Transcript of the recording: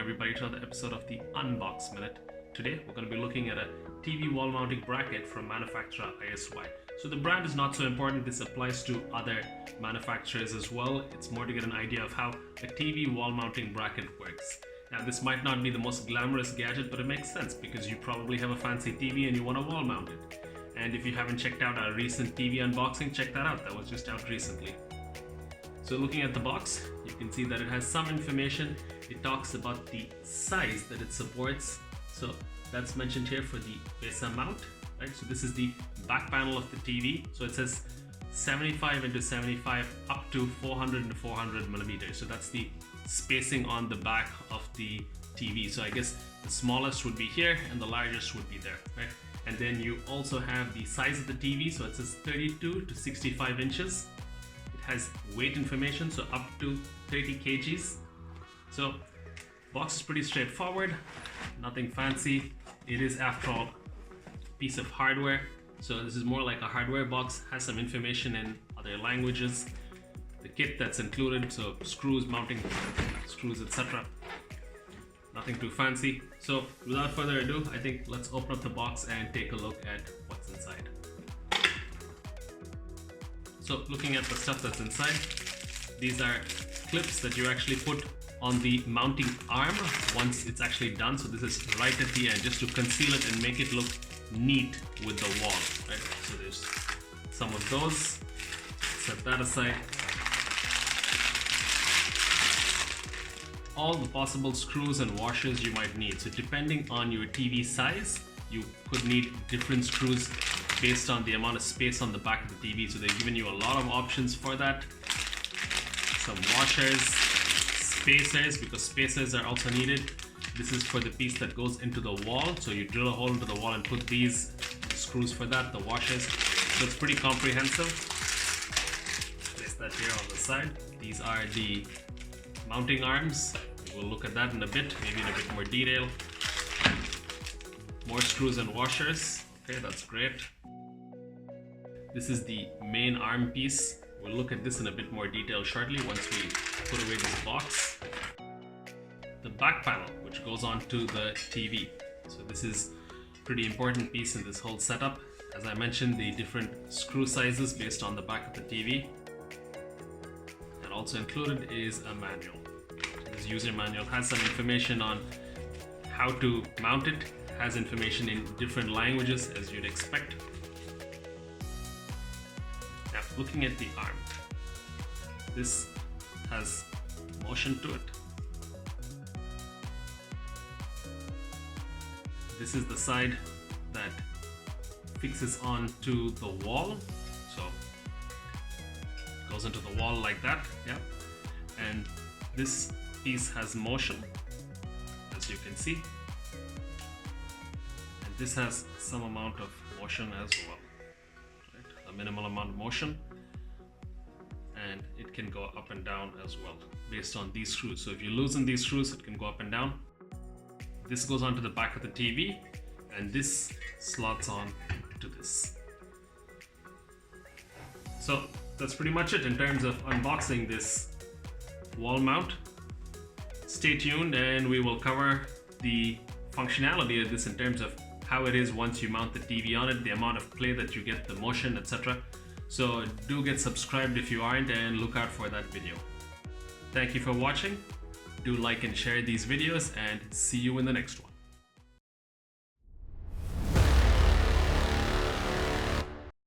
welcome everybody to another episode of the Unbox Minute. Today we're going to be looking at a TV wall mounting bracket from manufacturer ISY. So the brand is not so important, this applies to other manufacturers as well. It's more to get an idea of how a TV wall mounting bracket works. Now this might not be the most glamorous gadget, but it makes sense because you probably have a fancy TV and you want to wall mount it. And if you haven't checked out our recent TV unboxing, check that out, that was just out recently. So looking at the box, you can see that it has some information. It talks about the size that it supports. So that's mentioned here for the BESA mount, right? So this is the back panel of the TV. So it says 75 into 75 up to 400 into 400 millimeters. So that's the spacing on the back of the TV. So I guess the smallest would be here and the largest would be there, right? And then you also have the size of the TV. So it says 32 to 65 inches. Has weight information, so up to 30 kgs. So box is pretty straightforward, nothing fancy. It is after all a piece of hardware, so this is more like a hardware box. Has some information in other languages, the kit that's included, so screws, mounting screws, etc. Nothing too fancy. So without further ado, I think let's open up the box and take a look at what's inside. So looking at the stuff that's inside, these are clips that you actually put on the mounting arm once it's actually done. So this is right at the end just to conceal it and make it look neat with the wall, right? So there's some of those. Set that aside. All the possible screws and washers you might need. So depending on your TV size, you could need different screws based on the amount of space on the back of the TV. So they've given you a lot of options for that. Some washers, spacers, because spacers are also needed. This is for the piece that goes into the wall. So you drill a hole into the wall and put these screws for that, the washers. So it's pretty comprehensive. Place that here on the side. These are the mounting arms. We'll look at that in a bit, maybe in a bit more detail. More screws and washers. Okay, that's great. This is the main arm piece. We'll look at this in a bit more detail shortly once we put away this box. The back panel, which goes onto the TV. So this is a pretty important piece in this whole setup. As I mentioned, the different screw sizes based on the back of the TV. And also included is a manual. This user manual has some information on how to mount it. Has information in different languages as you'd expect. Now looking at the arm, this has motion to it. This is the side that fixes onto the wall, so it goes into the wall like that, yeah. And this piece has motion, as you can see. This has some amount of motion as well, right? A minimal amount of motion, and it can go up and down as well based on these screws. So if you loosen these screws, it can go up and down. This goes onto the back of the TV, and this slots on to this. So that's pretty much it in terms of unboxing this wall mount. Stay tuned and we will cover the functionality of this in terms of how it is once you mount the TV on it, the amount of play that you get, the motion, etc. So do get subscribed if you aren't and look out for that video. Thank you for watching. Do like and share these videos and see you in the next one.